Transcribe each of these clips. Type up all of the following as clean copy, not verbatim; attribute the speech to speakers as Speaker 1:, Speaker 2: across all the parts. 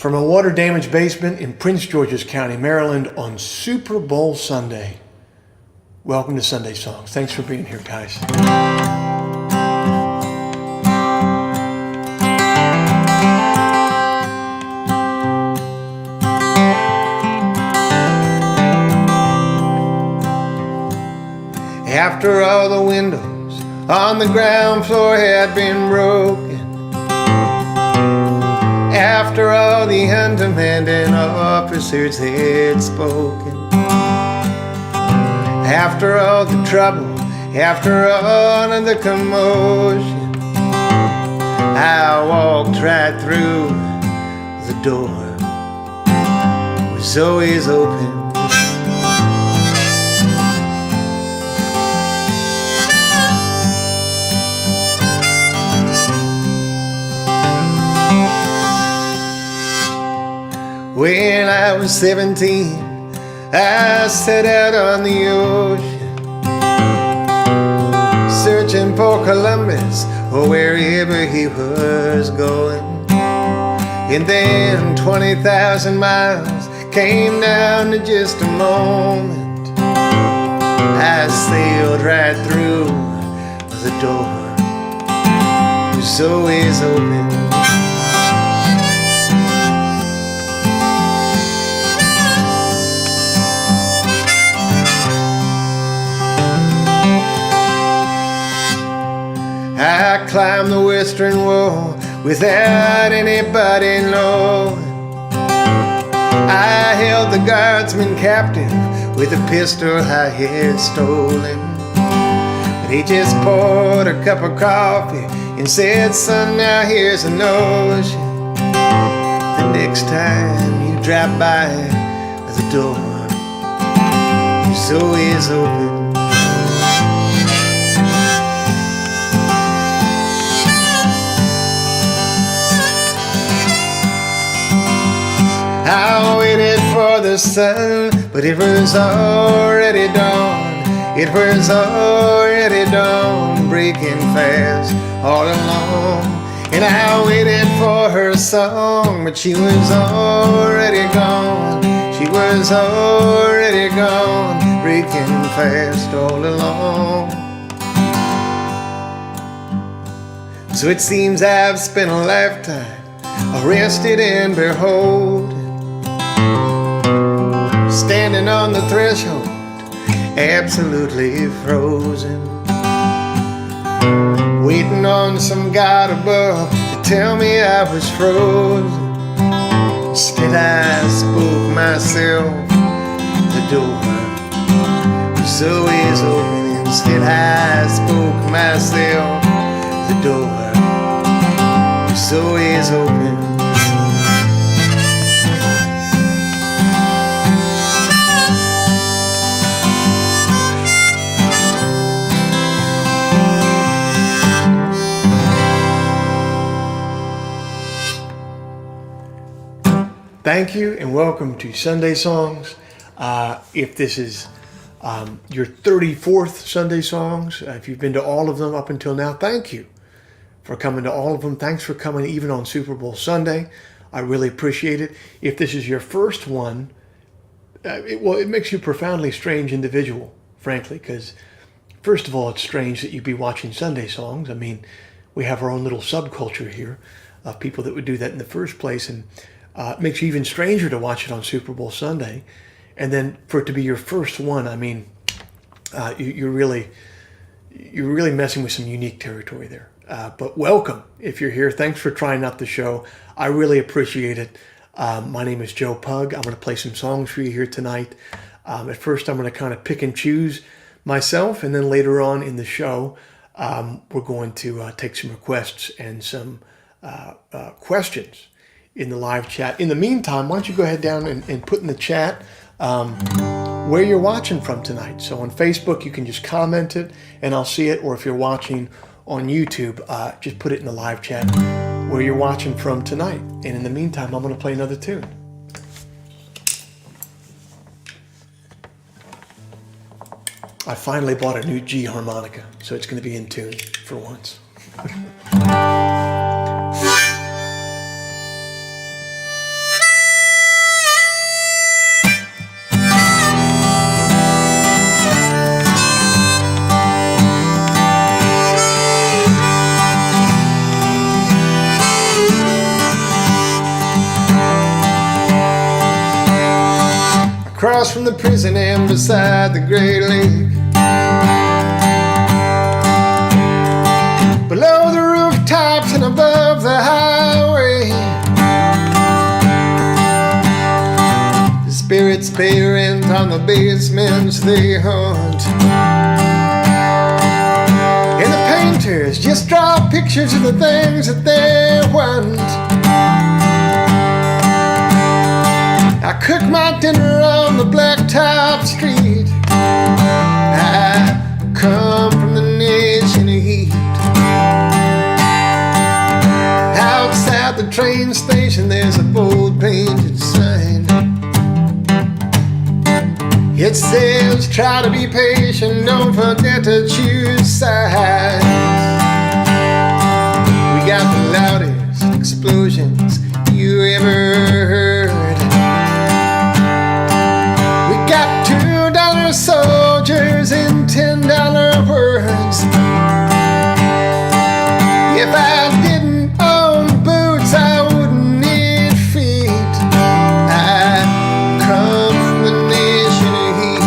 Speaker 1: from a water-damaged basement in Prince George's County, Maryland on Super Bowl Sunday. Welcome to Sunday Songs. Thanks for being here, guys. After all the windows on the ground floor had been broken, after all the undemanding officers had spoken, after all the trouble, after all of the commotion, I walked right through the door. It was always open. When I was 17, I set out on the ocean, searching for Columbus or wherever he was going. And then 20,000 miles came down to just a moment. I sailed right through the door. It was always open. I climbed the western wall without anybody knowing. I held the guardsman captive with a pistol I had stolen. But he just poured a cup of coffee and said, "Son, now here's a notion. The next time you drop by the door, it's always open." I waited for the sun, but it was already dawn. It was already dawn, breaking fast all along. And I waited for her song, but she was already gone. She was already gone, breaking fast all along. So it seems I've spent a lifetime arrested and behold, standing on the threshold, absolutely frozen, waiting on some God above to tell me I was frozen. Instead I spoke myself, the door was always open. Instead I spoke myself, the door was always open. Thank you and welcome to Sunday Songs. If this is your 34th Sunday Songs, if you've been to all of them up until now, thank you for coming to all of them. Thanks for coming even on Super Bowl Sunday. I really appreciate it. If this is your first one, it makes you a profoundly strange individual, frankly, because first of all, it's strange that you'd be watching Sunday Songs. I mean, we have our own little subculture here of people that would do that in the first place, and it makes you even stranger to watch it on Super Bowl Sunday. And then for it to be your first one, I mean, you're really messing with some unique territory there. But welcome if you're here. Thanks for trying out the show. I really appreciate it. My name is Joe Pug. I'm going to play some songs for you here tonight. At first, I'm going to kind of pick and choose myself, and then later on in the show, we're going to take some requests and some questions in the live chat. In the meantime, why don't you go ahead down and put in the chat where you're watching from tonight. So on Facebook, you can just comment it and I'll see it. Or if you're watching on YouTube, just put it in the live chat where you're watching from tonight. And in the meantime, I'm going to play another tune. I finally bought a new G harmonica, so it's going to be in tune for once. across from the prison and beside the Great Lake. Below the rooftops and above the highway, the spirits pay rent on the basements they haunt. And the painters just draw pictures of the things that they want. I cook my dinner on the blacktop street. I come from the nation of heat. Outside the train station there's a bold painted sign. It says, try to be patient, don't forget to choose sides. We got the loudest explosions you ever heard. We got $2 soldiers and $10 words. If I didn't own boots, I wouldn't need feet. I come from the nation of heat.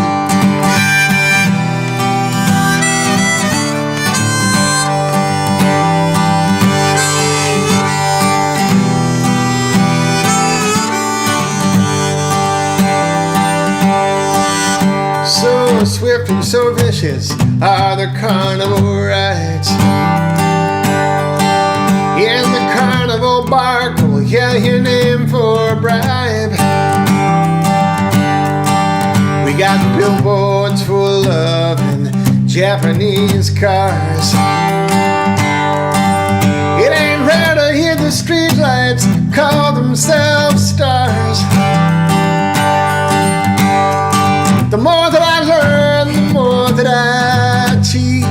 Speaker 1: So swift and so vicious are the carnival rides. In the carnival bark will yell your name for a bribe. We got billboards full of love and Japanese cars. It ain't rare to hear the streetlights call themselves stars. The more that I learn, the more that I cheat.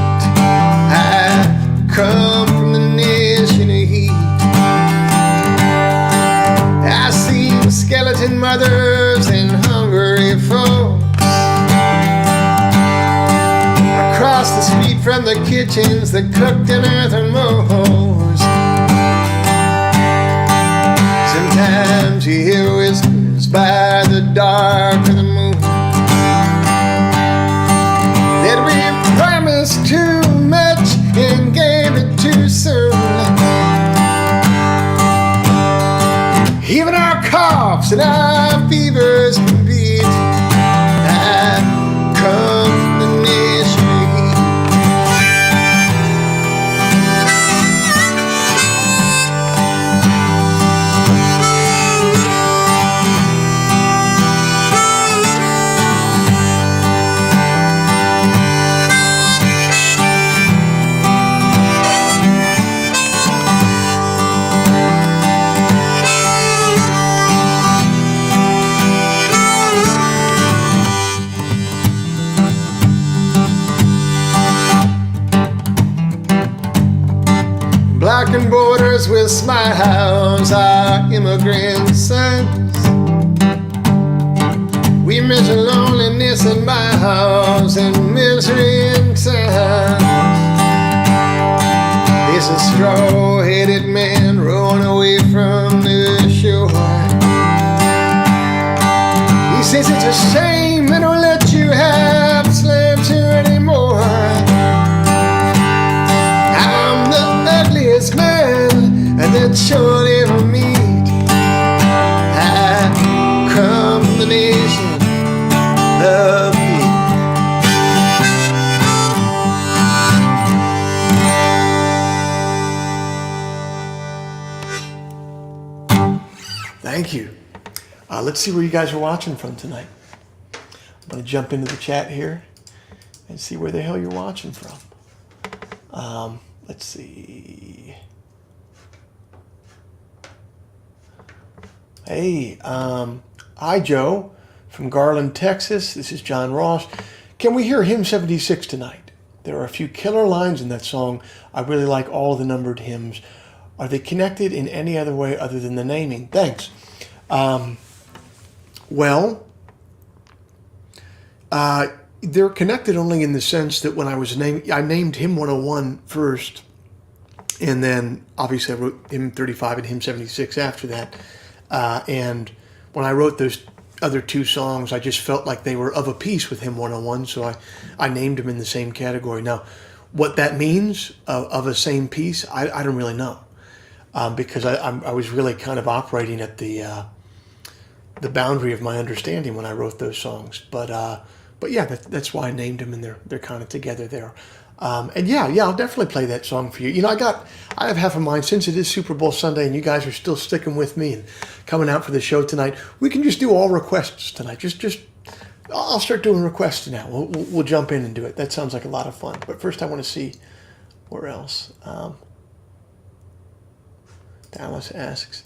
Speaker 1: I come from the nation of heat. I see skeleton mothers and hungry folks across the street from the kitchens that cooked in earthen moles. Sometimes you hear whispers by the dark of the moon that we promised too much and gave it too soon. Even our coughs and our fevers can beat. I come from the nation of heat. Blocking borders with smiles, our immigrant sons. We measure loneliness in miles and misery in times. There's a straw-headed man rowing away from the shore. He says it's a shame they don't let you have slaves here anymore. I'm the ugliest man and that you'll ever meet. I come from the nation of heat. Thank you. Let's see where you guys are watching from tonight. I'm going to jump into the chat here and see where the hell you're watching from. Let's see. Hey, hi Joe from Garland, Texas. This is John Ross. Can we hear Hymn 76 tonight? There are a few killer lines in that song. I really like all the numbered hymns. Are they connected in any other way other than the naming? Thanks. They're connected only in the sense that when I named Hymn 101 first, and then obviously I wrote Hymn 35 and Hymn 76 after that. And when I wrote those other two songs, I just felt like they were of a piece with Hymn 101, so I named them in the same category. Now, what that means of a same piece, I don't really know, because I was really kind of operating at the boundary of my understanding when I wrote those songs. But yeah, that's why I named them, and they're kind of together there. And yeah, I'll definitely play that song for you. You know, I have half a mind, since it is Super Bowl Sunday and you guys are still sticking with me and coming out for the show tonight, we can just do all requests tonight. I'll start doing requests now. We'll jump in and do it. That sounds like a lot of fun. But first I want to see where else. Dallas asks,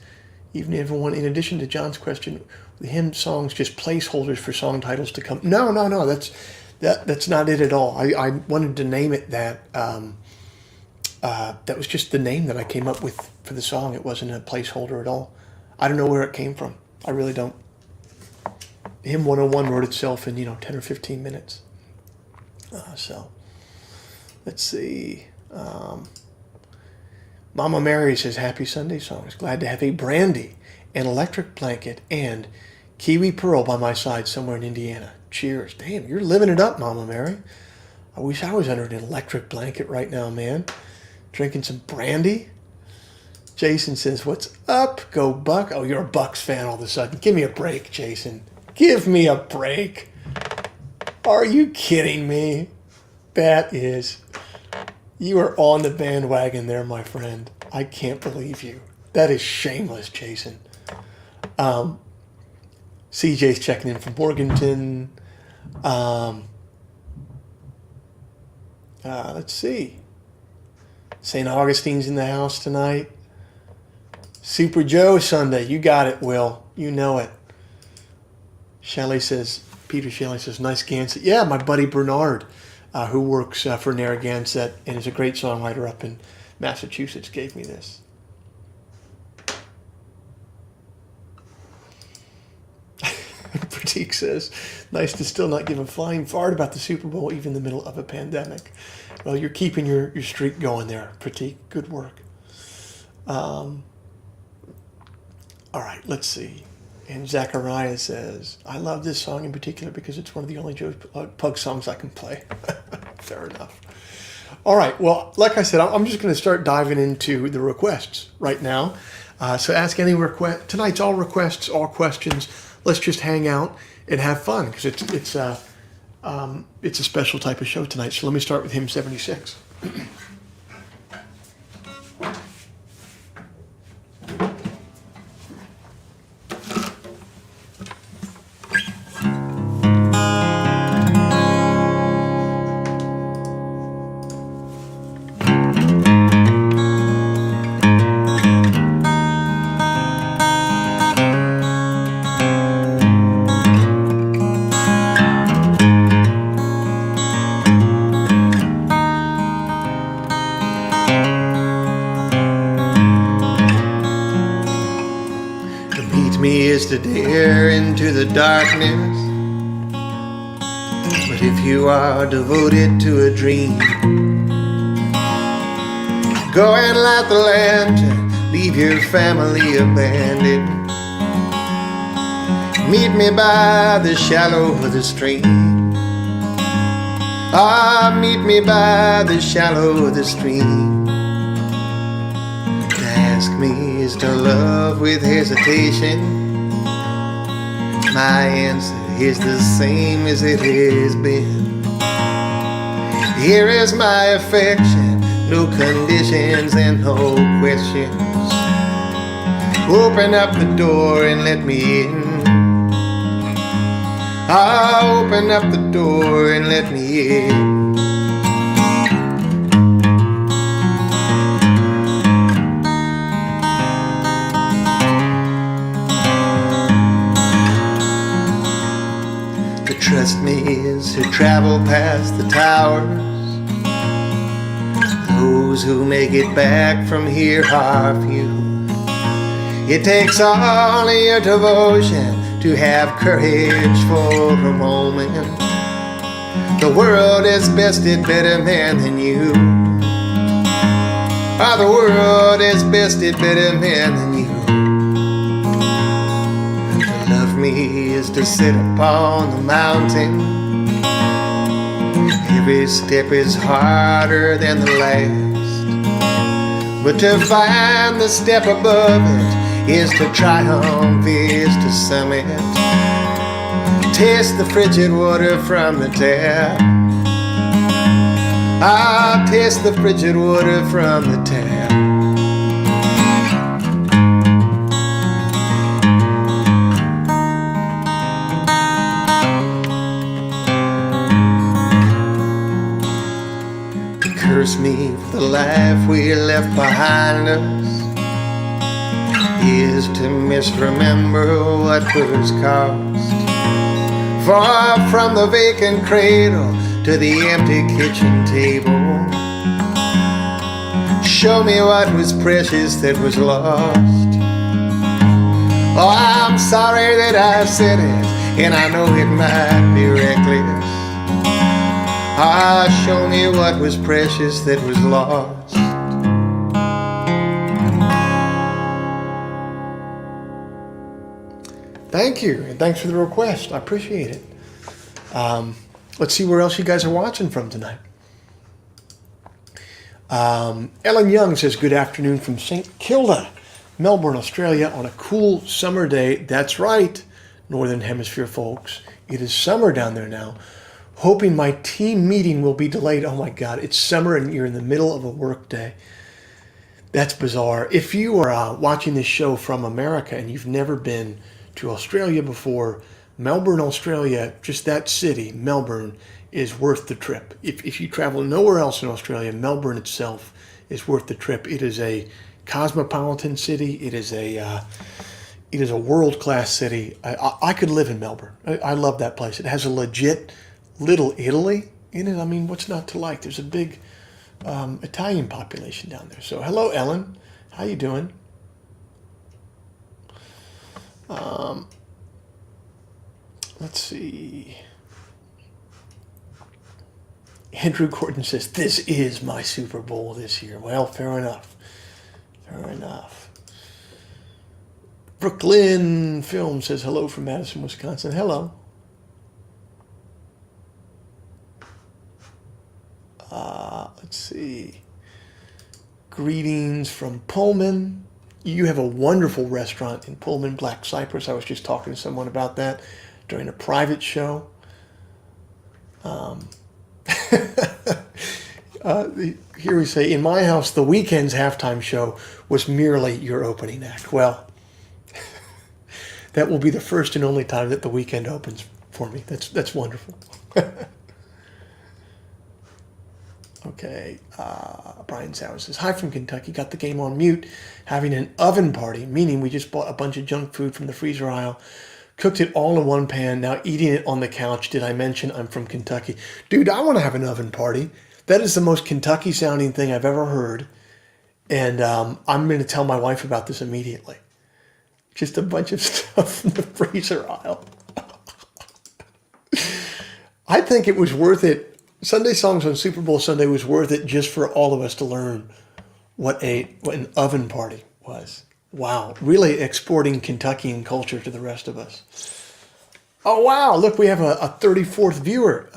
Speaker 1: evening everyone, in addition to John's question, the hymn songs just placeholders for song titles to come? No, that's not it at all. I wanted to name it that. That was just the name that I came up with for the song. It wasn't a placeholder at all. I don't know where it came from. I really don't. Hymn 101 wrote itself in 10 or 15 minutes. So let's see. Mama Mary says, happy Sunday songs. Glad to have a brandy, an electric blanket, and kiwi pearl by my side somewhere in Indiana. Cheers. Damn, you're living it up, Mama Mary. I wish I was under an electric blanket right now, man. Drinking some brandy. Jason says, what's up? Go Buck. Oh, you're a Bucks fan all of a sudden. Give me a break, Jason. Give me a break. Are you kidding me? You are on the bandwagon there, my friend. I can't believe you. That is shameless, Jason. CJ's checking in from Morganton. Let's see. St. Augustine's in the house tonight. Super Joe Sunday. You got it, Will. You know it. Peter Shelley says, nice Gansett. Yeah, my buddy Bernard, who works for Narragansett and is a great songwriter up in Massachusetts, gave me this. Pratik says, nice to still not give a flying fart about the Super Bowl, even in the middle of a pandemic. Well, you're keeping your streak going there, Pratik. Good work. All right, let's see. And Zachariah says, I love this song in particular because it's one of the only Joe Pug songs I can play. Fair enough. All right, well, like I said, I'm just going to start diving into the requests right now. So ask any request. Tonight's all requests, all questions. Let's just hang out and have fun because it's a special type of show tonight. So let me start with hymn 76. To dare into the darkness, but if you are devoted to a dream, go and light the lantern, leave your family abandoned. Meet me by the shallow of the stream. Meet me by the shallow of the stream. To ask me is to love with hesitation. My answer is the same as it has been. Here is my affection, no conditions and no questions. Open up the door and let me in. Open up the door and let me in. Trust me is to travel past the towers. Those who make it back from here are few. It takes all of your devotion to have courage for a moment. The world has bested better men than you. The world has bested better men than you. To
Speaker 2: of me is to sit upon the mountain. Every step is harder than the last, but to find the step above it is to triumph, is to summit. Taste the frigid water from the tap. I'll taste the frigid water from the tap. Curse me for the life we left behind us is to misremember what was cost. Far from the vacant cradle to the empty kitchen table, show me what was precious that was lost. Oh, I'm sorry that I said it, and I know it might be reckless. Ah, show me what was precious that was lost.
Speaker 1: Thank you, and thanks for the request. I appreciate it. Let's see where else you guys are watching from tonight. Ellen Young says, good afternoon from St. Kilda, Melbourne, Australia, on a cool summer day. That's right, Northern Hemisphere folks. It is summer down there now. Hoping my team meeting will be delayed. Oh my God, it's summer and you're in the middle of a work day. That's bizarre. If you are watching this show from America and you've never been to Australia before, Melbourne, Australia, just that city, Melbourne, is worth the trip. If you travel nowhere else in Australia, Melbourne itself is worth the trip. It is a cosmopolitan city. It is a world-class city. I could live in Melbourne. I love that place. It has a legit Little Italy in it. I mean, what's not to like? There's a big Italian population down there. So hello, Ellen. How you doing? Let's see. Andrew Gordon says, this is my Super Bowl this year. Well, fair enough. Fair enough. Brooklyn Film says, hello from Madison, Wisconsin. Hello. Let's see. Greetings from Pullman. You have a wonderful restaurant in Pullman, Black Cypress. I was just talking to someone about that during a private show. Here we say, in my house, the Weeknd's halftime show was merely your opening act. Well, that will be the first and only time that the Weeknd opens for me. That's wonderful. Okay, Brian Sauer says, hi from Kentucky, got the game on mute, having an oven party, meaning we just bought a bunch of junk food from the freezer aisle, cooked it all in one pan, now eating it on the couch. Did I mention I'm from Kentucky? Dude, I want to have an oven party. That is the most Kentucky sounding thing I've ever heard, and I'm going to tell my wife about this immediately. Just a bunch of stuff from the freezer aisle. I think it was worth it. Sunday Songs on Super Bowl Sunday was worth it just for all of us to learn what an oven party was. Wow, really exporting Kentuckian culture to the rest of us. Oh wow, look, we have a 34th viewer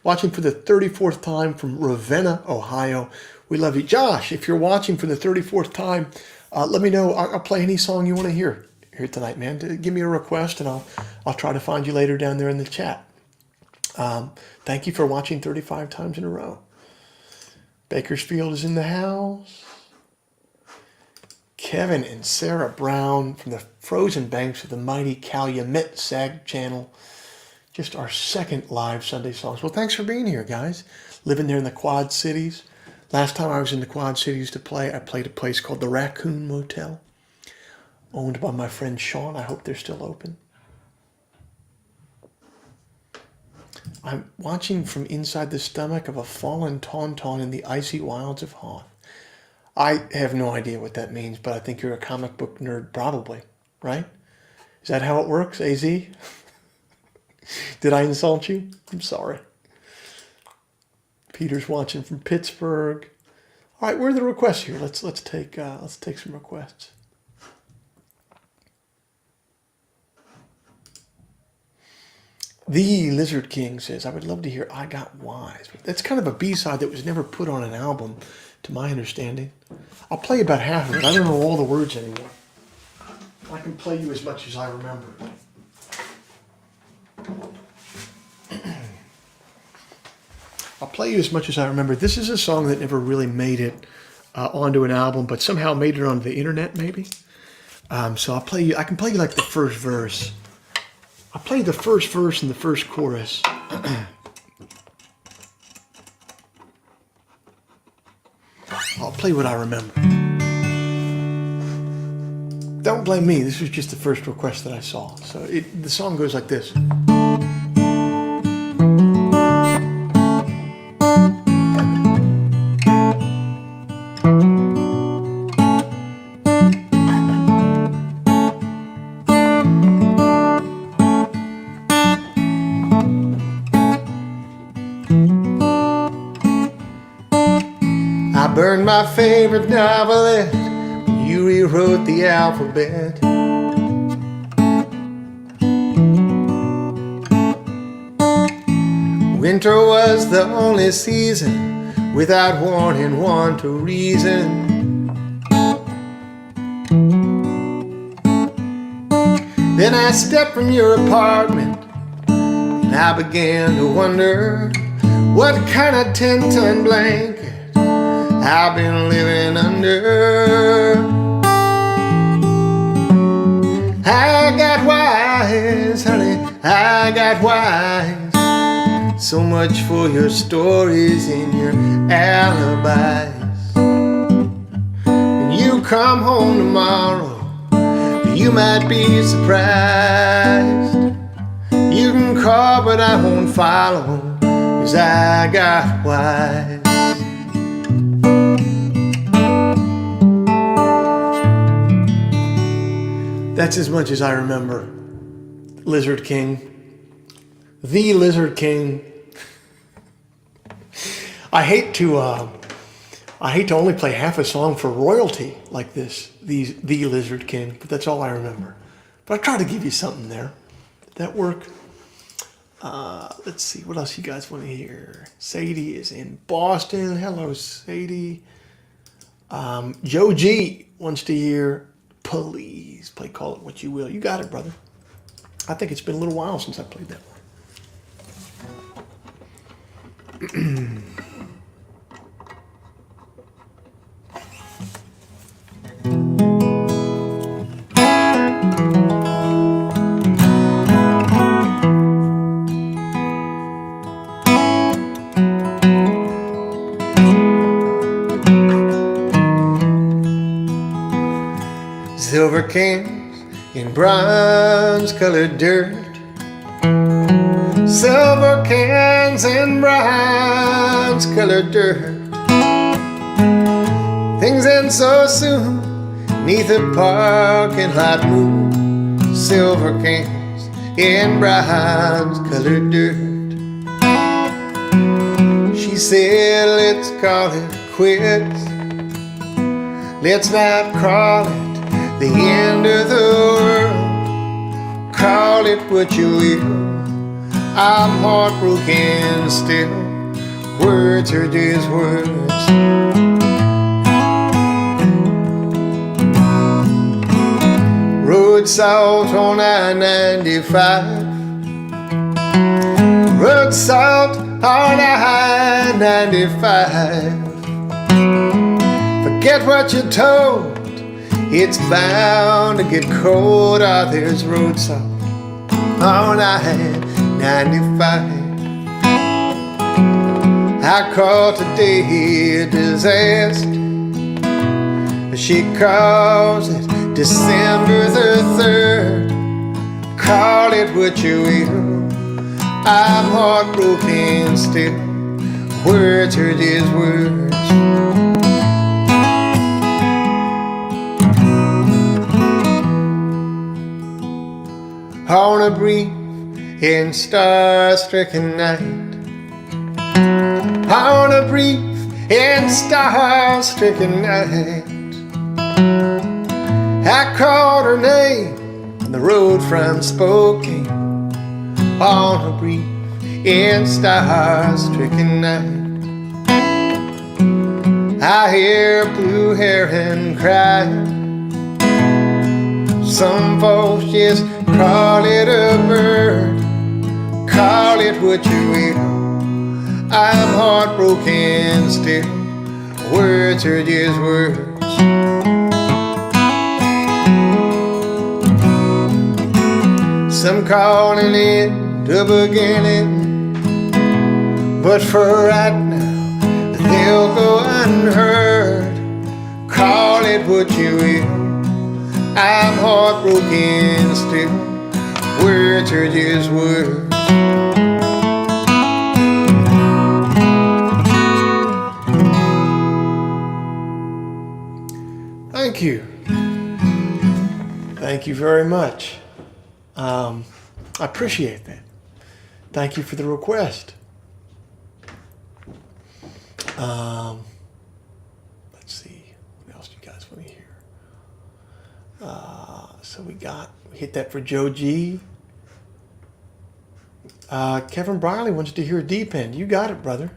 Speaker 1: watching for the 34th time from Ravenna, Ohio. We love you. Josh, if you're watching for the 34th time, let me know. I'll play any song you want to hear here tonight, man. Give me a request and I'll try to find you later down there in the chat. Thank you for watching 35 times in a row. Bakersfield is in the house. Kevin and Sarah Brown from the frozen banks of the mighty Calumet Sag Channel. Just our second live Sunday Songs. Well, thanks for being here, guys. Living there in the Quad Cities. Last time I was in the Quad Cities to play, I played a place called the Raccoon Motel, owned by my friend Sean. I hope they're still open. I'm watching from inside the stomach of a fallen tauntaun in the icy wilds of Hoth. I have no idea what that means, but I think you're a comic book nerd, probably, right? Is that how it works, AZ? Did I insult you? I'm sorry. Peter's watching from Pittsburgh. All right, where are the requests here? Let's take some requests. The Lizard King says, I would love to hear I Got Wise. That's kind of a B-side that was never put on an album, to my understanding. I'll play about half of it. I don't know all the words anymore. I can play you as much as I remember. I'll play you as much as I remember. This is a song that never really made it onto an album, but somehow made it onto the internet, maybe. So I'll play you. I can play you like the first verse. I'll play the first verse and the first chorus. I'll play what I remember. Don't blame me. This was just the first request that I saw. So the song goes like this.
Speaker 2: I burned my favorite novelette when you rewrote the alphabet. Winter was the only season without warning one to reason. Then I stepped from your apartment and I began to wonder what kind of 10-ton blanket I've been living under. I got wise, honey, I got wise. So much for your stories and your alibis. When you come home tomorrow, you might be surprised. You can call, but I won't follow, 'cause I got wise.
Speaker 1: That's as much as I remember. Lizard King. The Lizard King. I hate to only play half a song for royalty like this. The Lizard King, but that's all I remember. But I try to give you something there. Did that work? Let's see, what else you guys want to hear? Sadie is in Boston. Hello, Sadie. Joe G wants to hear Please play Call It What You Will. You got it, brother. I think it's been a little while since I played that one.
Speaker 2: Silver cans in bronze-colored dirt. Silver cans in bronze-colored dirt. Things end so soon, 'neath a parking lot moon. Silver cans in bronze-colored dirt. She said, let's call it quits. Let's not call it the end of the world. Call it what you will. I'm heartbroken still. Words are just words. Road salt on I-95. Road salt on I-95. Forget what you're told. It's bound to get cold. Ah, there's road salt on I-95. I call today a disaster. She calls it December the 3rd. Call it what you will. I'm heartbroken still. Words are just words. On a brief and star-stricken night. On a brief and star-stricken night. I called her name on the road from Spokane. on a brief and star-stricken night. I hear blue heron cry. Some folks just call it a bird, call it what you will. I'm heartbroken still, words are just words. Some calling it the beginning, but for right now they'll go unheard. Call it what you will, I'm heartbroken still, words are just words.
Speaker 1: Thank you. Thank you very much. I appreciate that. Thank you for the request. Let's see. What else do you guys want to hear? So we hit that for Joe G. Kevin Briley wants to hear Deep End. You got it, brother.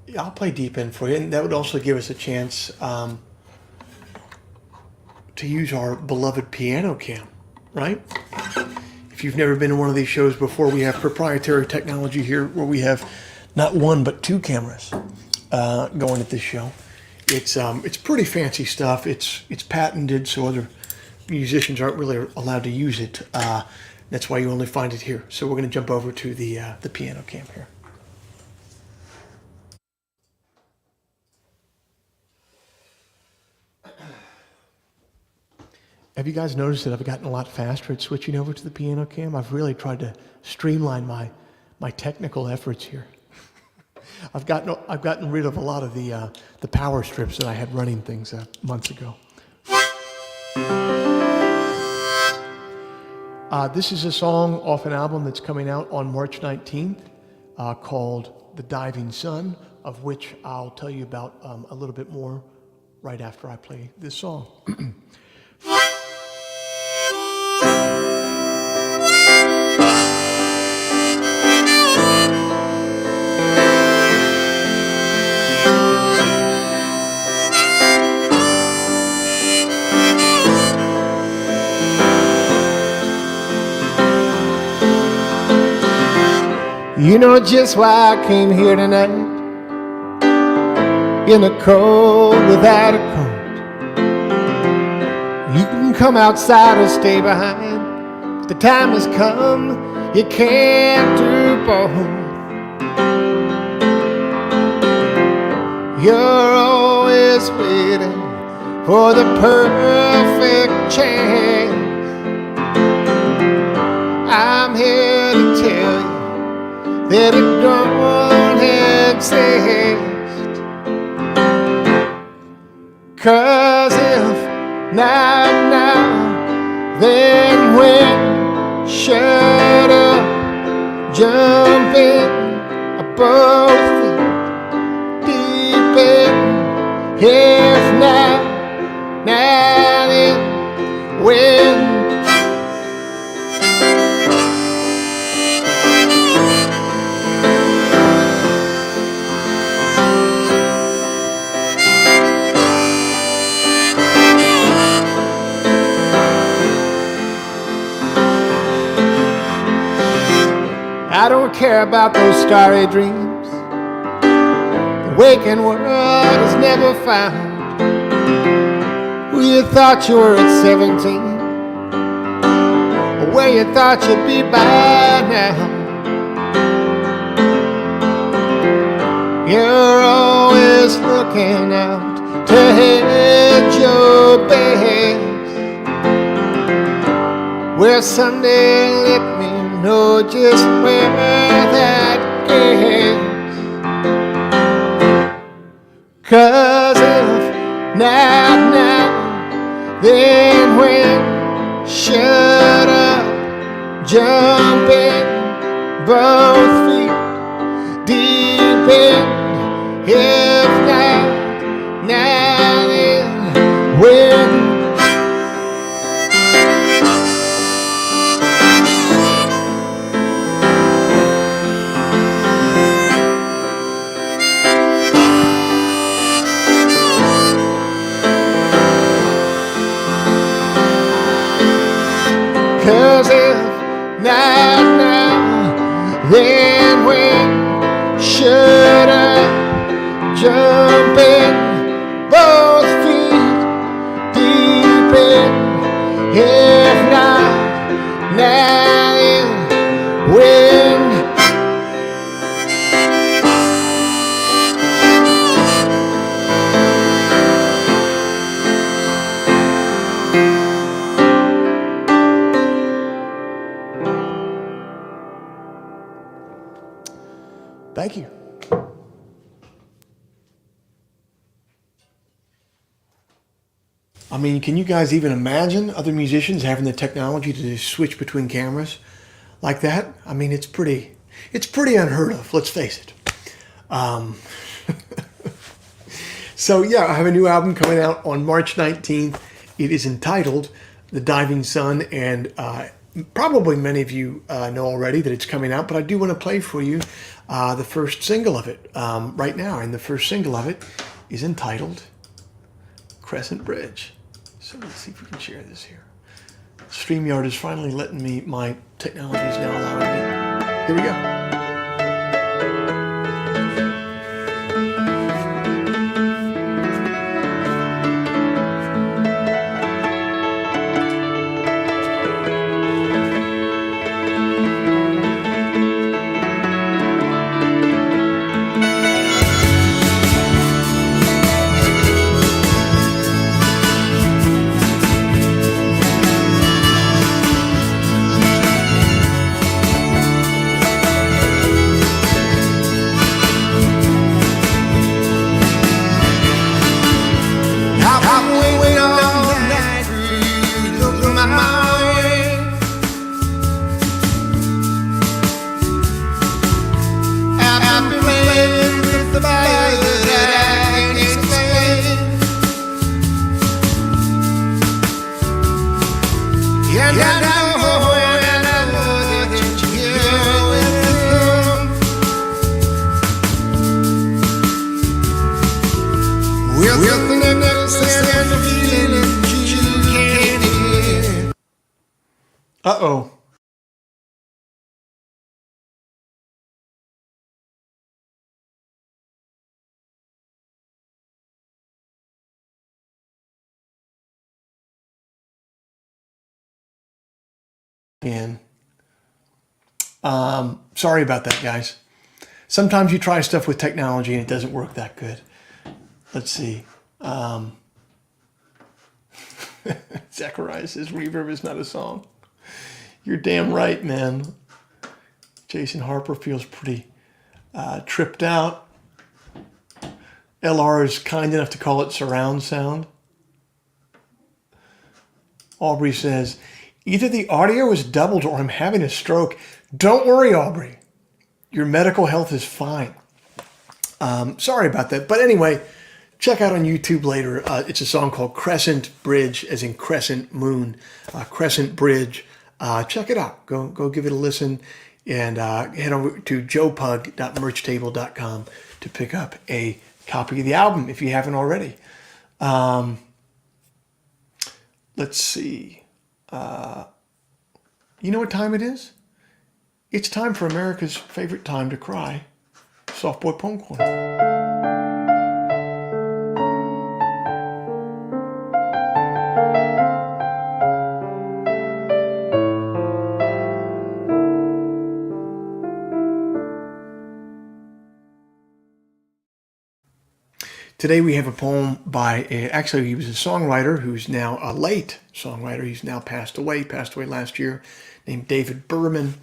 Speaker 1: Yeah, I'll play Deep End for you. And that would also give us a chance to use our beloved piano cam, right? If you've never been to one of these shows before, we have proprietary technology here where we have not one but two cameras going at this show. It's pretty fancy stuff. It's patented, so other musicians aren't really allowed to use it. That's why you only find it here. So we're going to jump over to the piano cam here. Have you guys noticed that I've gotten a lot faster at switching over to the piano cam? I've really tried to streamline my technical efforts here. I've gotten rid of a lot of the power strips that I had running things months ago. This is a song off an album that's coming out on March 19th called The Diving Sun, of which I'll tell you about a little bit more right after I play this song.
Speaker 2: You know just why I came here tonight, in the cold without a coat. You can come outside or stay behind, but the time has come, you can't do both. You're always waiting for the perfect chance. I'm here to tell you that it don't exist. 'Cause if not now, then when? Shut up, jump in, both feet deep in. If not now, then when? I don't care about those starry dreams the waking world has never found. Who you thought you were at 17, or where you thought you'd be by now. You're always looking out to hedge your bets. Well, someday let me know just where that is. 'Cause if not now, then when? Shut up, jump in, both feet deep in. If not now, then when? 'Cause if not now, then when? Should I jump in, both feet deep in? If not now, then when? Thank you.
Speaker 1: I mean, can you guys even imagine other musicians having the technology to just switch between cameras like that? I mean, it's pretty unheard of, let's face it. So yeah, I have a new album coming out on March 19th. It is entitled The Diving Sun, and probably many of you know already that it's coming out, but I do want to play for you the first single of it right now. And the first single of it is entitled Crescent Bridge. So let's see if we can share this here. StreamYard is finally letting me, my technology is now allowing me. Here we go. Uh-oh. And sorry about that, guys. Sometimes you try stuff with technology and it doesn't work that good. Let's see. Zachariah says reverb is not a song. You're damn right, man. Jason Harper feels pretty tripped out. LR is kind enough to call it surround sound. Aubrey says, either the audio is doubled or I'm having a stroke. Don't worry, Aubrey. Your medical health is fine. Sorry about that. But anyway, check out on YouTube later. It's a song called Crescent Bridge, as in crescent moon. Crescent Bridge. Check it out. Go give it a listen. And head over to joepug.merchtable.com to pick up a copy of the album if you haven't already. Let's see. You know what time it is? It's time for America's favorite time to cry. Soft Boy Poem Corner. Today we have a poem by, actually he was a songwriter who's now a late songwriter. He's now passed away last year, named David Berman.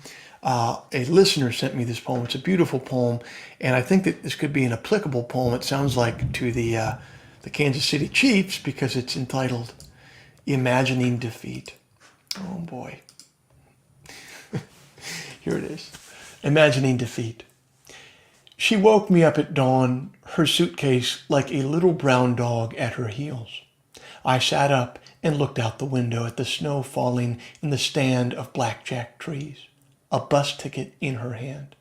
Speaker 1: A listener sent me this poem. It's a beautiful poem, and I think that this could be an applicable poem, it sounds like, to the Kansas City Chiefs, because it's entitled Imagining Defeat. Oh boy. Here it is. Imagining Defeat. She woke me up at dawn, her suitcase like a little brown dog at her heels. I sat up and looked out the window at the snow falling in the stand of blackjack trees, a bus ticket in her hand.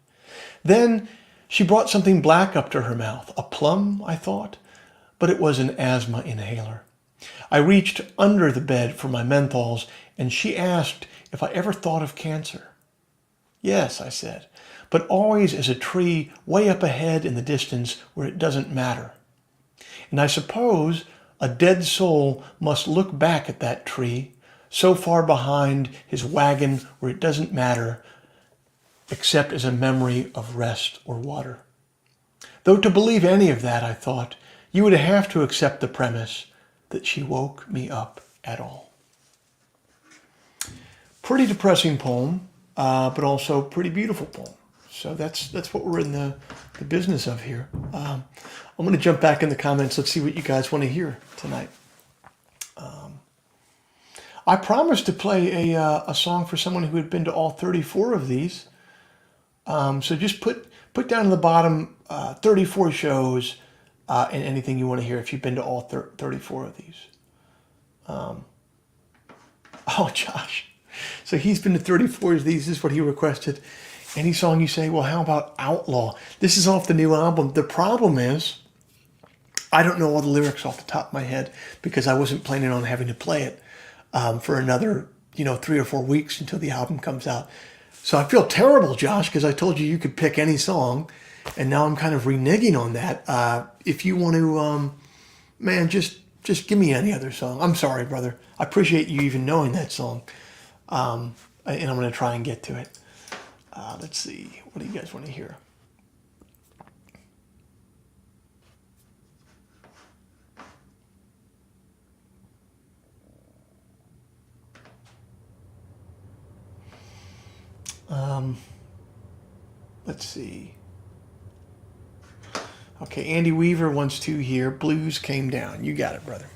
Speaker 1: Then she brought something black up to her mouth. A plum, I thought, but it was an asthma inhaler. I reached under the bed for my menthols and she asked if I ever thought of cancer. Yes, I said, but always as a tree way up ahead in the distance where it doesn't matter. And I suppose a dead soul must look back at that tree, so far behind his wagon where it doesn't matter, except as a memory of rest or water. Though to believe any of that, I thought, you would have to accept the premise that she woke me up at all. Pretty depressing poem, but also pretty beautiful poem. So that's what we're in the business of here. I'm going to jump back in the comments. Let's see what you guys want to hear tonight. I promised to play a song for someone who had been to all 34 of these. So just put down in the bottom 34 shows and anything you want to hear if you've been to all 34 of these. Oh, Josh. So he's been to 34 of these. This is what he requested. Any song you say, well, how about Outlaw? This is off the new album. The problem is, I don't know all the lyrics off the top of my head because I wasn't planning on having to play it for another, 3 or 4 weeks until the album comes out. So I feel terrible, Josh, because I told you could pick any song, and now I'm kind of reneging on that. If you want to, man, just give me any other song. I'm sorry, brother. I appreciate you even knowing that song, and I'm going to try and get to it. Let's see. What do you guys want to hear? Let's see. Okay, Andy Weaver wants to hear Blues Came Down. You got it, brother.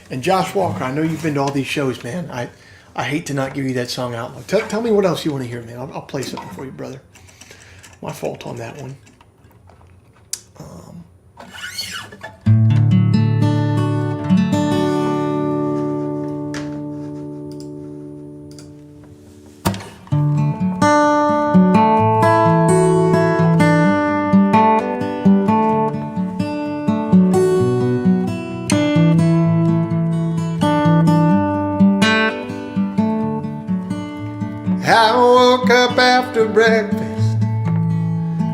Speaker 1: And Josh Walker, I know you've been to all these shows, man. I hate to not give you that song out. Tell me what else you want to hear, man. I'll play something for you, brother. My fault on that one.
Speaker 2: I woke up after breakfast.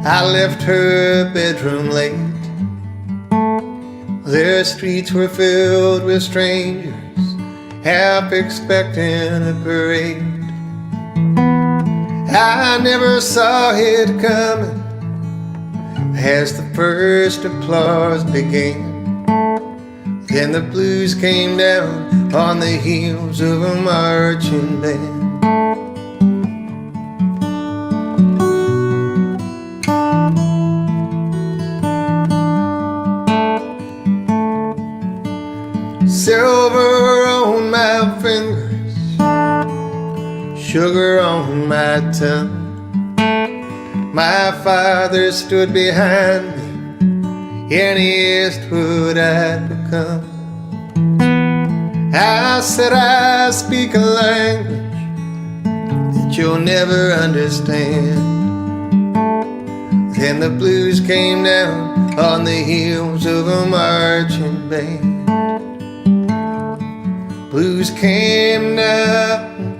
Speaker 2: I left her bedroom late. The streets were filled with strangers, half expecting a parade. I never saw it coming as the first applause began. Then the blues came down on the heels of a marching band. Silver on my fingers, sugar on my tongue. My father stood behind me and he asked what I'd become. I said I speak a language that you'll never understand. Then the blues came down on the heels of a marching band. Blues came down,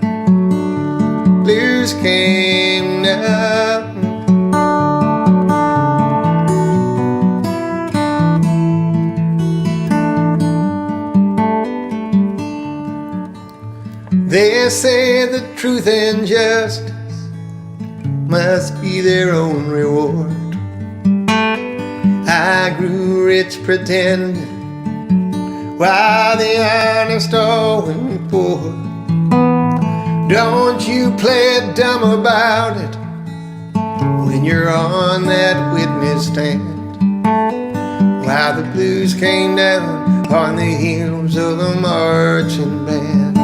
Speaker 2: blues came down. They say that truth and justice must be their own reward. I grew rich pretending, while the honest all went poor. Don't you play it dumb about it when you're on that witness stand. While the blues came down on the heels of a marching band.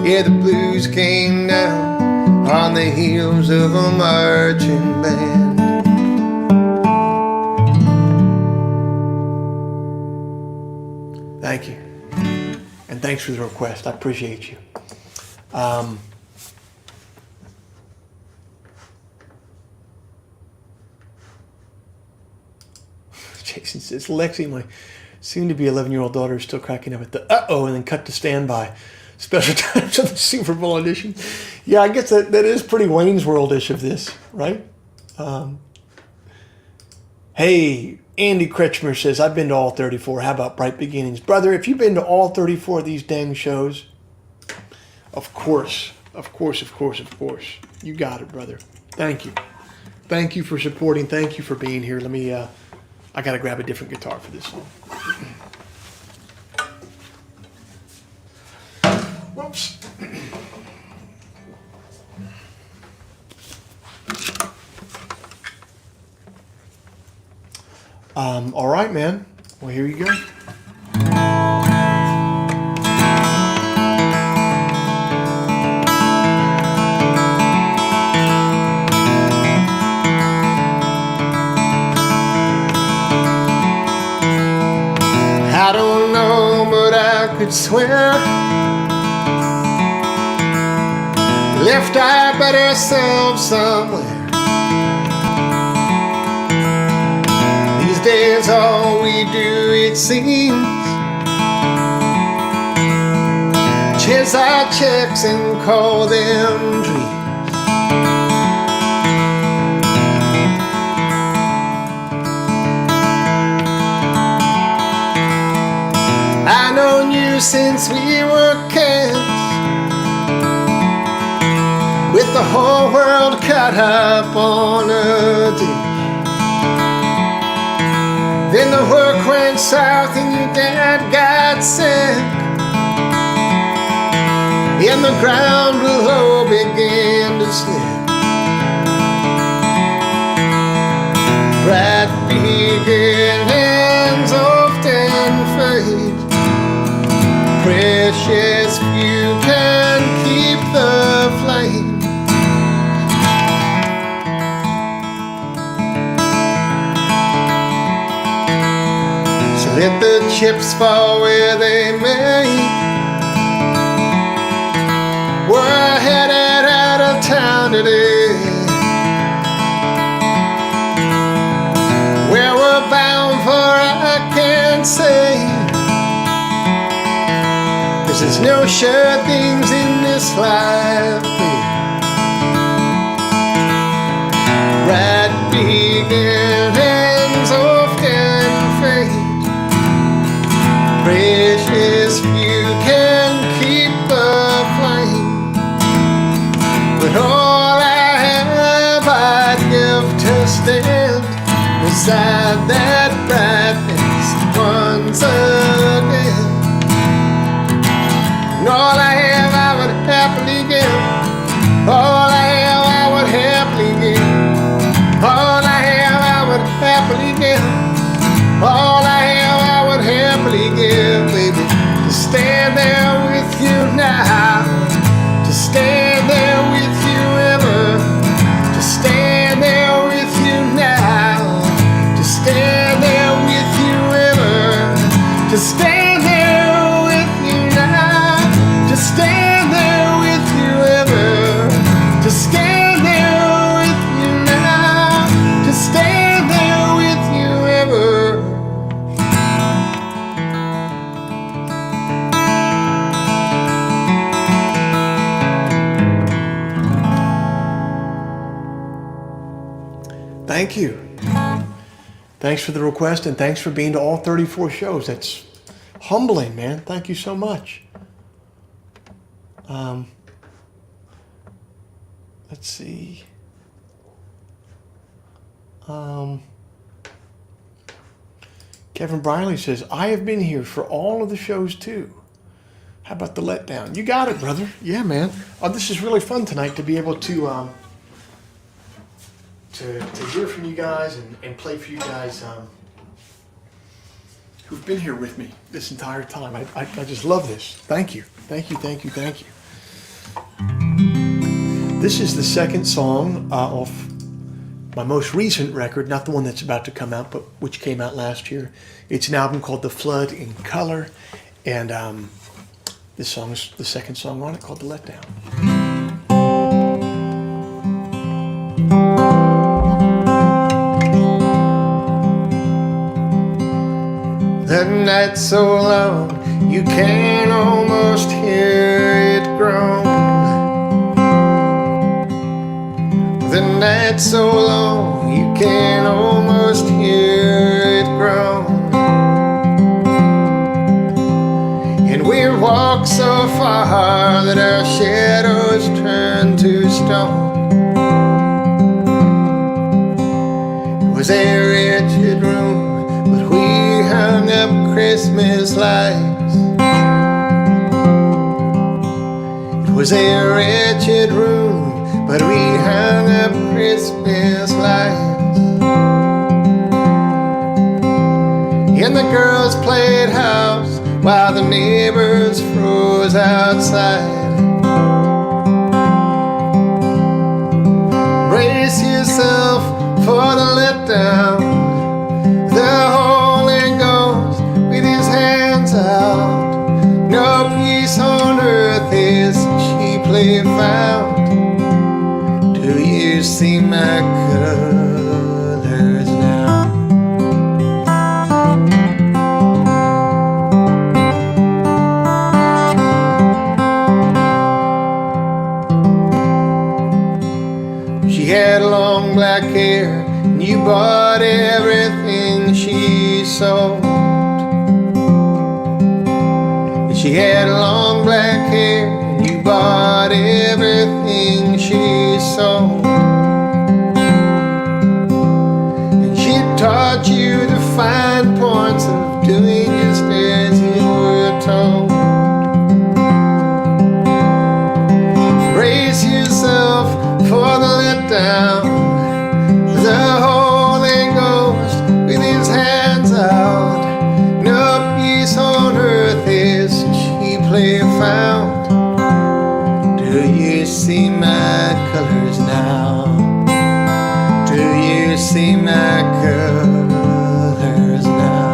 Speaker 2: Yeah, the blues came down on the heels of a marching band.
Speaker 1: Thank you. And thanks for the request. I appreciate you. Jason says, Lexi, Soon to be 11-year-old daughter is still cracking up at the uh-oh and then cut to standby. Special times on the Super Bowl edition. Yeah, I guess that is pretty Wayne's World-ish of this, right? Hey, Andy Kretschmer says, I've been to all 34. How about Bright Beginnings? Brother, if you've been to all 34 of these dang shows, of course. You got it, brother. Thank you. Thank you for supporting. Thank you for being here. Let me, I got to grab a different guitar for this one. Whoops. All right, man. Well, here you go.
Speaker 2: I don't know, but I could swear left eye but herself somewhere. These days all we do, it seems, chase our checks and call them dreams. I known you since we were kids, with the whole world cut up on a dish. Then the work went south and your dad got sick, and the ground below began to slip. Bright beginnings often fade, precious few can keep the flame. So let the chips fall where they may. We're headed out of town today, where we're bound for I can't say. There's no sure things in this life. Bright beginnings often fade, precious few can keep the flame. But all I have I'd give to stand beside that brightness once again. And all I have I would happily give. All I have I would happily give. All I have I would happily give. All I have I would happily give, baby. To stand there with you now, to stand there with you ever, to stand there with you now, to stand there with you ever, to stand there with you now, to stand there with you ever, to stand there with you now, to stand there with you ever.
Speaker 1: Thank you. Thanks for the request, and thanks for being to all 34 shows. That's humbling, man. Thank you so much. Let's see. Kevin Briley says, I have been here for all of the shows too. How about the letdown? You got it, brother. Yeah, man. Oh, this is really fun tonight to be able to hear from you guys and play for you guys who've been here with me this entire time. I just love this. Thank you. Thank you, thank you, thank you. This is the second song off my most recent record, not the one that's about to come out, but which came out last year. It's an album called The Flood in Color, and this song is the second song on it, called The Letdown.
Speaker 2: The night's so long you can almost hear it groan. The night's so long you can almost hear it groan. And we walk so far that our shadows turn to stone. It was a wretched room, but we hung up Christmas lights. It was a wretched room, but we hung up Christmas lights. And the girls played house while the neighbors froze outside. Brace yourself for the letdown. The Holy Ghost with his hands out. No peace on earth is cheaply found. Do you see my colors now? She had long black hair, and you bought everything she sold. She had long black hair, and you bought everything she sold. And she taught you the fine points of doing just as you were told. Brace yourself for the letdown. The Holy Ghost with his hands out. No peace on earth is cheaply found. Do you see my colors now? Do you see my colors now?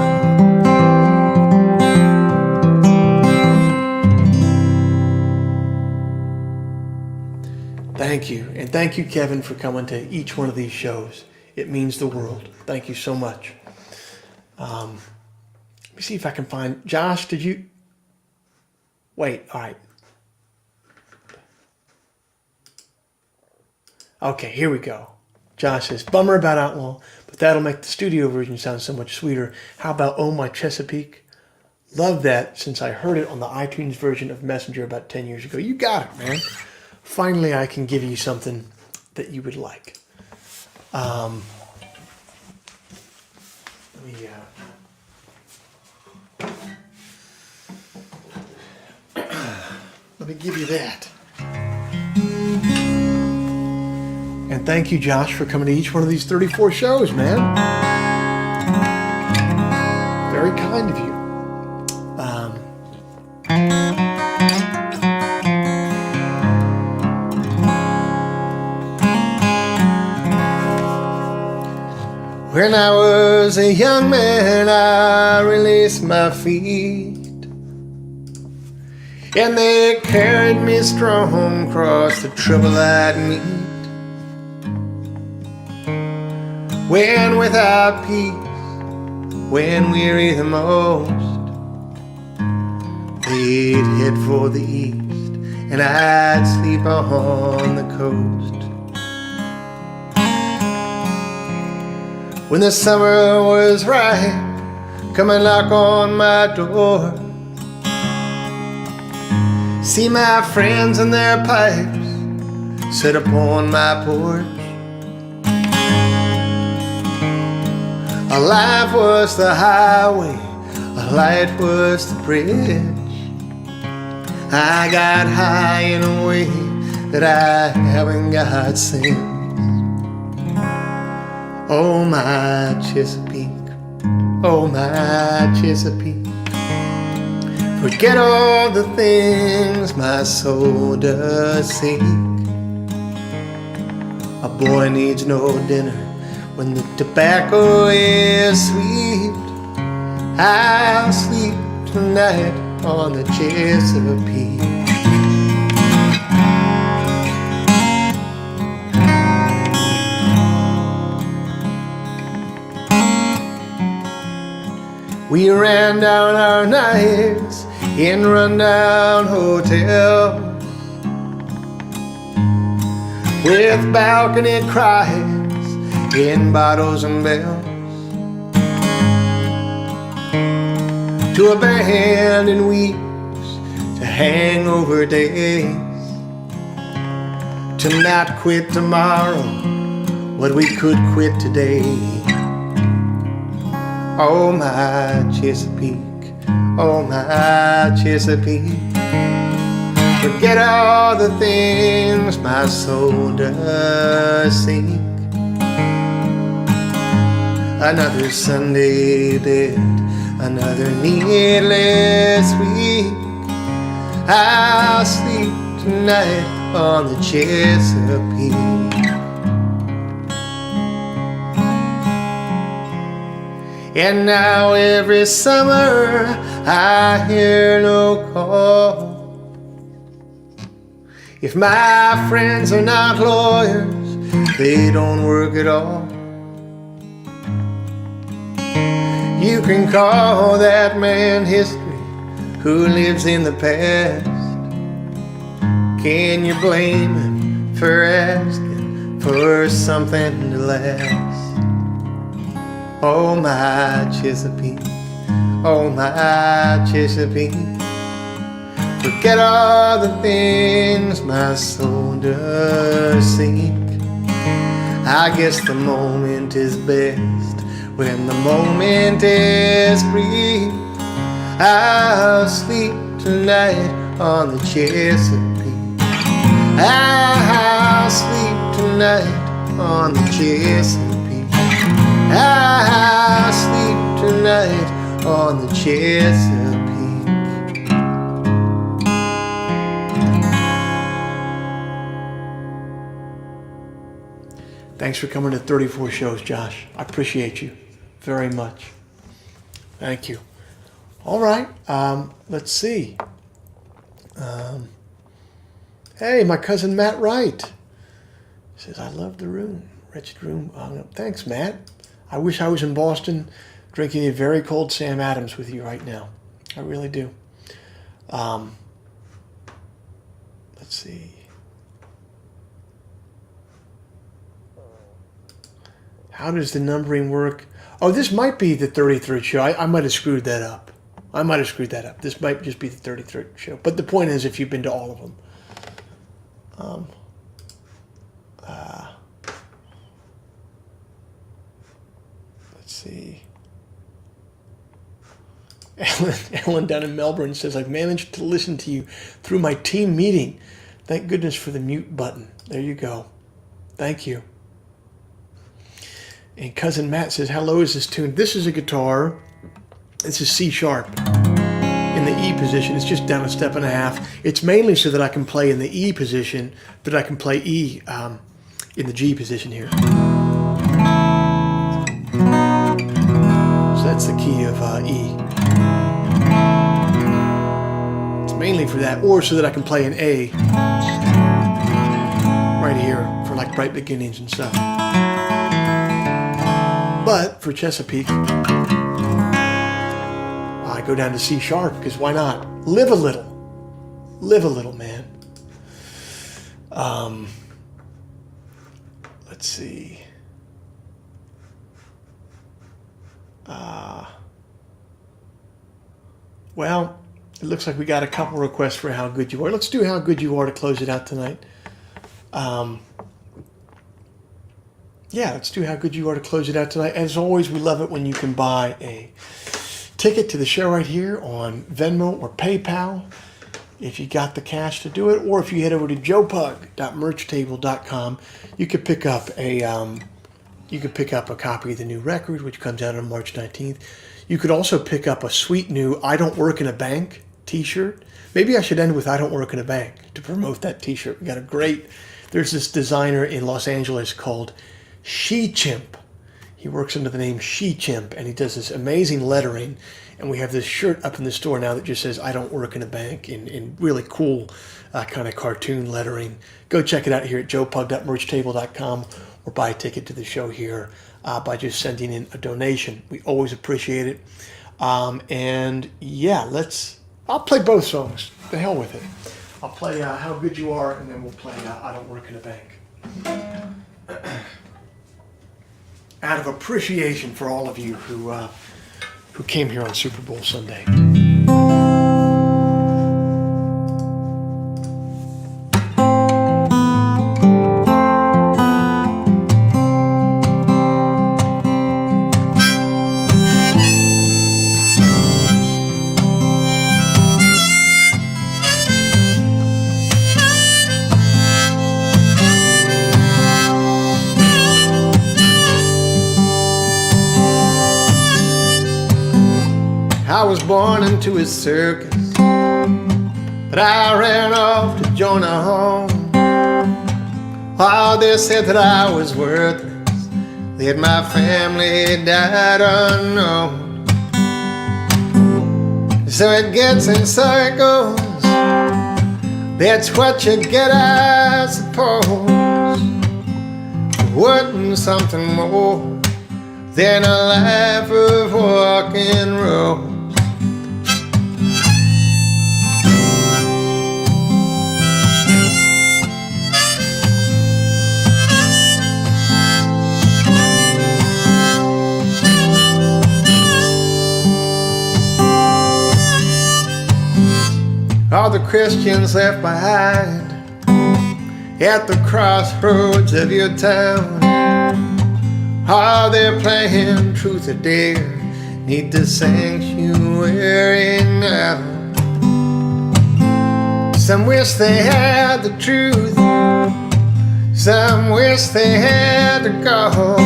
Speaker 1: Thank you. And thank you, Kevin, for coming to each one of these shows. It means the world. Thank you so much. Let me see if I can find... Josh, did you... Wait, all right. Okay, here we go. Josh says, bummer about Outlaw, but that'll make the studio version sound so much sweeter. How about Oh My Chesapeake? Love that since I heard it on the iTunes version of Messenger about 10 years ago. You got it, man. Finally, I can give you something that you would like. Let me give you that. And thank you, Josh, for coming to each one of these 34 shows, man. Very kind of you.
Speaker 2: When I was a young man, I released my feet, and they carried me strong across the trouble I'd meet. When without peace, when weary the most, they'd head for the east, and I'd sleep on the coast. When the summer was right, come and knock on my door. See my friends and their pipes set upon my porch. A life was the highway, a light was the bridge. I got high in a way that I haven't got since. Oh my Chesapeake, oh my Chesapeake, forget all the things my soul does seek. A boy needs no dinner when the tobacco is sweet. I'll sleep tonight on the Chesapeake. We ran down our nights in rundown hotels with balcony cries in bottles and bells, to abandoned weeks, to hangover days, to not quit tomorrow what we could quit today. Oh my Chesapeake, oh my Chesapeake, forget all the things my soul does seek. Another Sunday bed, another needless week. I'll sleep tonight on the Chesapeake. And now every summer I hear no call. If my friends are not lawyers, they don't work at all. You can call that man history who lives in the past. Can you blame him for asking for something to last? Oh my Chesapeake, oh my Chesapeake, forget all the things my soul does seek. I guess the moment is best when the moment is free. I'll sleep tonight on the Chesapeake. I'll sleep tonight on the Chesapeake. I'll sleep tonight on the Chesapeake.
Speaker 1: Thanks for coming to 34 shows, Josh. I appreciate you very much. Thank you. All right, let's see. Hey, my cousin Matt Wright says, I love the room. Wretched room. Thanks, Matt. I wish I was in Boston drinking a very cold Sam Adams with you right now. I really do. Let's see. How does the numbering work? Oh, this might be the 33rd show. I might have screwed that up. This might just be the 33rd show. But the point is, if you've been to all of them. Let's see. Ellen down in Melbourne says, I've managed to listen to you through my team meeting. Thank goodness for the mute button. There you go. Thank you. And cousin Matt says, how low is this tune? This is a guitar. This is C sharp in the E position. It's just down a step and a half. It's mainly so that I can play in the E position, that I can play E in the G position here. So that's the key of E. It's mainly for that, or so that I can play an A right here for like Bright Beginnings and stuff. But for Chesapeake, I go down to C sharp, because why not? Live a little. Live a little, man. Let's see. Well, it looks like we got a couple requests for How Good You Are. Let's do How Good You Are to close it out tonight. Yeah, let's do How Good You Are to close it out tonight. As always, we love it when you can buy a ticket to the show right here on Venmo or PayPal if you got the cash to do it, or if you head over to joepug.merchtable.com, you could pick up a copy of the new record, which comes out on March 19th. You could also pick up a sweet new I Don't Work in a Bank t-shirt. Maybe I should end with I Don't Work in a Bank to promote that t-shirt. We got there's this designer in Los Angeles called She Chimp. He works under the name She Chimp, and he does this amazing lettering. And we have this shirt up in the store now that just says I Don't Work in a Bank in really cool kind of cartoon lettering. Go check it out here at joepug.merchtable.com, or buy a ticket to the show here by just sending in a donation. We always appreciate it. And yeah, I'll play both songs. The hell with it. I'll play How Good You Are, and then we'll play I Don't Work in a Bank. Out of appreciation for all of you who came here on Super Bowl Sunday.
Speaker 2: I was born into a circus, but I ran off to join a home. Oh, they said that I was worthless, that my family died unknown. So it gets in cycles, that's what you get, I suppose. Wasn't something more than a life of walking roads. All the Christians left behind at the crossroads of your town. Oh, they're playing truth or dare, need the sanctuary now. Some wish they had the truth, some wish they had the gold,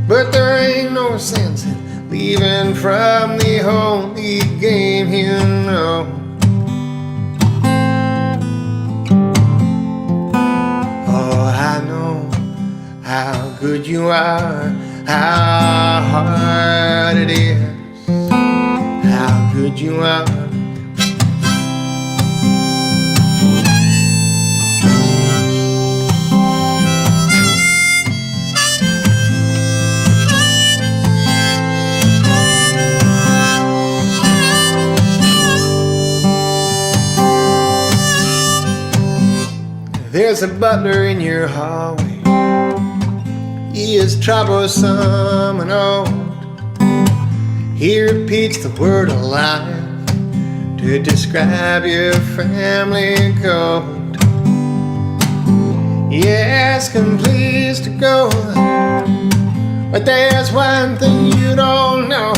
Speaker 2: but there ain't no sense in leaving from the holy game, you know. I know how good you are, how hard it is, how good you are. There's a butler in your hallway. He is troublesome and old. He repeats the word alive to describe your family code. You ask him please to go, but there's one thing you don't know.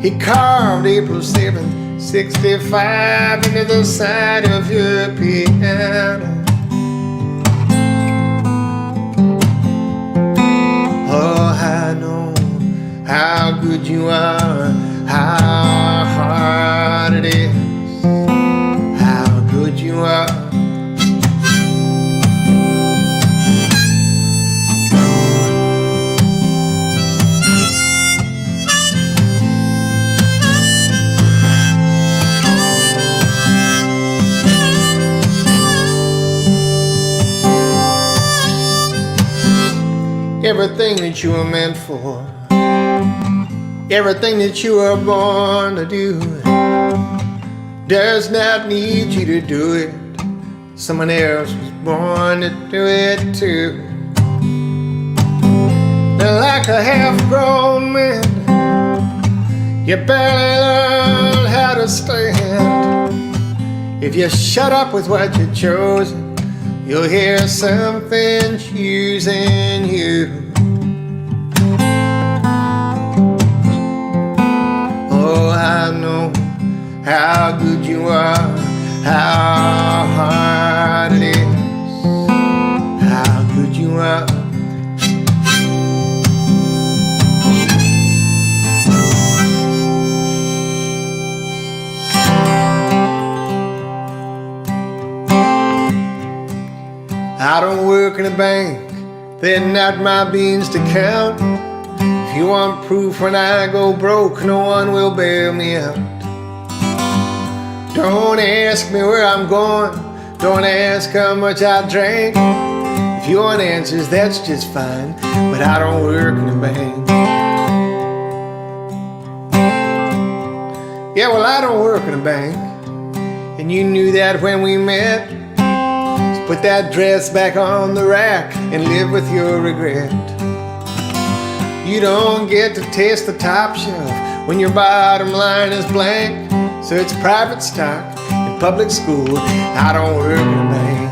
Speaker 2: He carved April 7th, 65 into the side of your piano. Oh, I know how good you are, how hard it is, how good you are. Everything that you were meant for, everything that you were born to do, does not need you to do it. Someone else was born to do it too. They're like a half-grown man, you barely learn how to stand. If you shut up with what you've chosen, you'll hear something choosing you. Oh, I know how good you are, how hard it is, how good you are. I don't work in a bank, they're not my beans to count. If you want proof when I go broke, no one will bail me out. Don't ask me where I'm going, don't ask how much I drank. If you want answers, that's just fine, but I don't work in a bank. Yeah, well, I don't work in a bank, and you knew that when we met. So put that dress back on the rack and live with your regret. You don't get to taste the top shelf when your bottom line is blank. So it's private stock in public school. I don't work in a bank.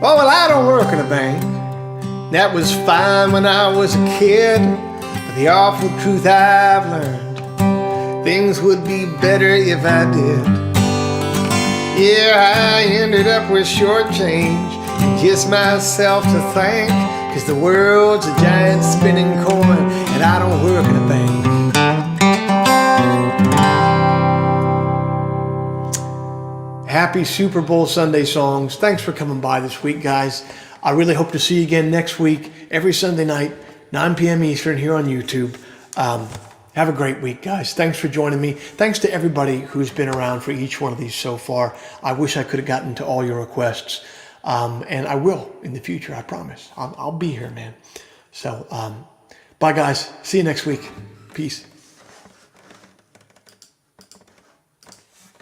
Speaker 2: Oh, well, I don't work in a bank. That was fine when I was a kid. But the awful truth I've learned, things would be better if I did. Yeah, I ended up with short change and kiss myself to thank, 'cause the world's a giant spinning coin and I don't work in a bank.
Speaker 1: Happy Super Bowl Sunday songs. Thanks for coming by this week, guys. I really hope to see you again next week, every Sunday night, 9 p.m. Eastern here on YouTube. Have a great week, guys. Thanks for joining me. Thanks to everybody who's been around for each one of these so far. I wish I could have gotten to all your requests. And I will in the future, I promise. I'll be here, man. So, bye, guys. See you next week. Peace.